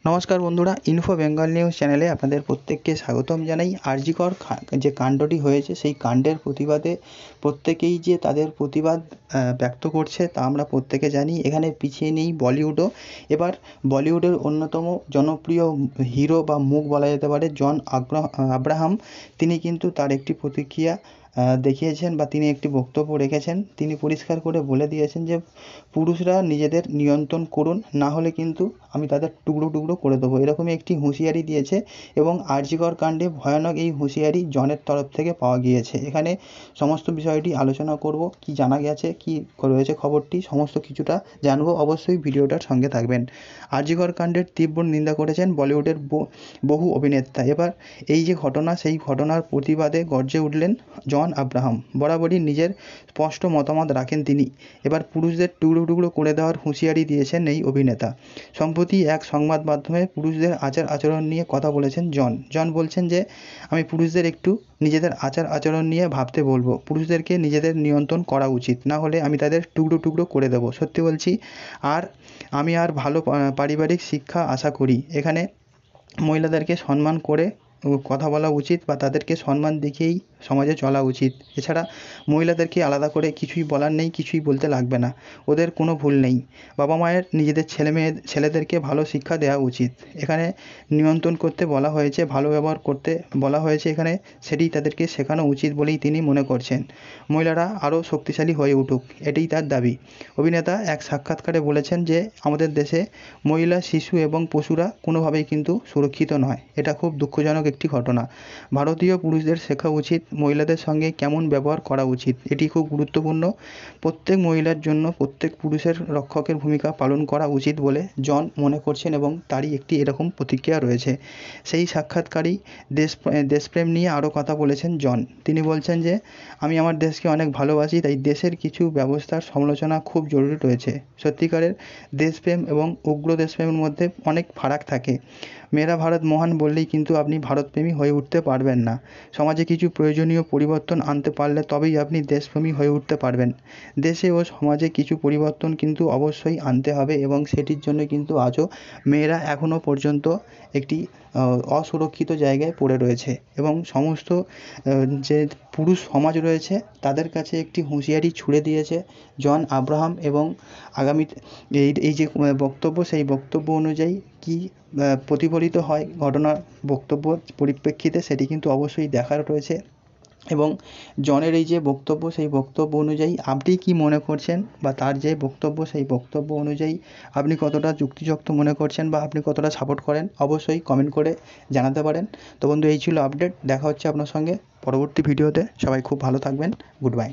নমস্কার বন্ধুরা, info Bengal news চ্যানেলে আপনাদের প্রত্যেককে স্বাগতম জানাই। আরজিকর যে কাণ্ডটি হয়েছে সেই কাণ্ডের প্রতিবাদে প্রত্যেকেই যে তাদের প্রতিবাদ ব্যক্ত করছে তা আমরা প্রত্যেকে জানি। এখানে পিছিয়ে নেই বলিউডও। এবার বলিউডের অন্যতম জনপ্রিয় হিরো বা মুখ বলা যেতে পারে জন আব্রাহাম। তিনি কিন্তু তার একটি প্রতিক্রিয়া দেখিয়েছেন বা তিনি একটি বক্তব্য রেখেছেন। তিনি পরিষ্কার করে বলে দিয়েছেন যে পুরুষরা নিজেদের নিয়ন্ত্রণ করুন, না হলে কিন্তু আমি তাদের টুকরো টুকরো করে দেবো, এরকমই একটি হুঁশিয়ারি দিয়েছে। এবং আরজিকর কাণ্ডে ভয়ানক এই হুঁশিয়ারি জনের তরফ থেকে পাওয়া গিয়েছে। এখানে সমস্ত বিষয়টি আলোচনা করব, কি জানা গেছে, কি রয়েছে খবরটি, সমস্ত কিছুটা জানবো। অবশ্যই ভিডিওটার সঙ্গে থাকবেন। আরজিকর কাণ্ডের তীব্র নিন্দা করেছেন বলিউডের বহু অভিনেতা। এবার এই যে ঘটনা, সেই ঘটনার প্রতিবাদে গর্জে উঠলেন জন আব্রাহাম। বরাবরই নিজের স্পষ্ট মতামত রাখেন তিনি। এবার পুরুষদের টুকরো টুকরো করে দেওয়ার হুঁশিয়ারি দিয়েছেন এই অভিনেতা। সম্প্রতি এক সংবাদ মাধ্যমে পুরুষদের আচার আচরণ নিয়ে কথা বলেছেন জন বলছেন যে আমি পুরুষদের একটু নিজেদের আচার আচরণ নিয়ে ভাবতে বলবো। পুরুষদেরকে নিজেদের নিয়ন্ত্রণ করা উচিত, না হলে আমি তাদের টুকরো টুকরো করে দেবো। সত্যি বলছি। আমি ভালো পারিবারিক শিক্ষা আশা করি। এখানে মহিলাদেরকে সম্মান করে কথা বলা উচিত বা তাদেরকে সম্মান দেখিয়েই সমাজে চলা উচিত। এছাড়া মহিলাদেরকে আলাদা করে কিছুই বলার নেই, কিছুই বলতে লাগবে না। ওদের কোনো ভুল নেই। বাবা মায়ের নিজেদের ছেলেদেরকে ভালো শিক্ষা দেওয়া উচিত। এখানে নিয়ন্ত্রণ করতে বলা হয়েছে, ভালো ব্যবহার করতে বলা হয়েছে। এখানে সেটি তাদেরকে শেখানো উচিত বলেই তিনি মনে করছেন। মহিলারা আরও শক্তিশালী হয়ে উঠুক, এটাই তার দাবি। অভিনেতা এক সাক্ষাৎকারে বলেছেন যে আমাদের দেশে মহিলা, শিশু এবং পশুরা কোনোভাবেই কিন্তু সুরক্ষিত নয়। এটা খুব দুঃখজনক একটি ঘটনা। ভারতীয় পুরুষদের শেখা উচিত মহিলাদের সঙ্গে কেমন ব্যবহার করা উচিত। এটি খুব গুরুত্বপূর্ণ। প্রত্যেক মহিলার জন্য প্রত্যেক পুরুষের রক্ষকের ভূমিকা পালন করা উচিত বলে জন মনে করছেন এবং তারই একটি এরকম প্রতিক্রিয়া রয়েছে। সেই সাক্ষাৎকারেই দেশপ্রেম নিয়ে আরও কথা বলেছেন জন। তিনি বলছেন যে আমি আমার দেশকে অনেক ভালোবাসি, তাই দেশের কিছু ব্যবস্থার সমালোচনা খুব জরুরি রয়েছে। সত্যিকারের দেশপ্রেম এবং উগ্র দেশপ্রেমের মধ্যে অনেক ফারাক থাকে। মেরা ভারত মহান বললেই কিন্তু আপনি ভারতপ্রেমী হয়ে উঠতে পারবেন না। সমাজে কিছু প্রয়োজনীয় পরিবর্তন আনতে পারলে তবেই আপনি দেশপ্রেমী হয়ে উঠতে পারবেন। দেশে ও সমাজে কিছু পরিবর্তন কিন্তু অবশ্যই আনতে হবে এবং সেটির জন্য কিন্তু আজও মেয়েরা এখনও পর্যন্ত একটি অসুরক্ষিত জায়গায় পড়ে রয়েছে এবং সমস্ত যে পুরুষ সমাজ রয়েছে তাদের কাছে একটি হুঁশিয়ারি ছুড়ে দিয়েছে জন আব্রাহাম। এবং আগামীতে এই যে বক্তব্য, সেই বক্তব্য অনুযায়ী কী প্রতিফলিত হয় ঘটনার বক্তব্য পরিপ্রেক্ষিতে, সেটি কিন্তু অবশ্যই দেখার রয়েছে। এবং জনের এই যে বক্তব্য, সেই বক্তব্য অনুযায়ী আপনি কী মনে করছেন বা তার যে বক্তব্য, সেই বক্তব্য অনুযায়ী আপনি কতটা যুক্তিযুক্ত মনে করছেন বা আপনি কতটা সাপোর্ট করেন, অবশ্যই কমেন্ট করে জানাতে পারেন। তো বন্ধু, এই ছিল আপডেট। দেখা হচ্ছে আপনার সঙ্গে পরবর্তী ভিডিওতে। সবাই খুব ভালো থাকবেন। Good bye.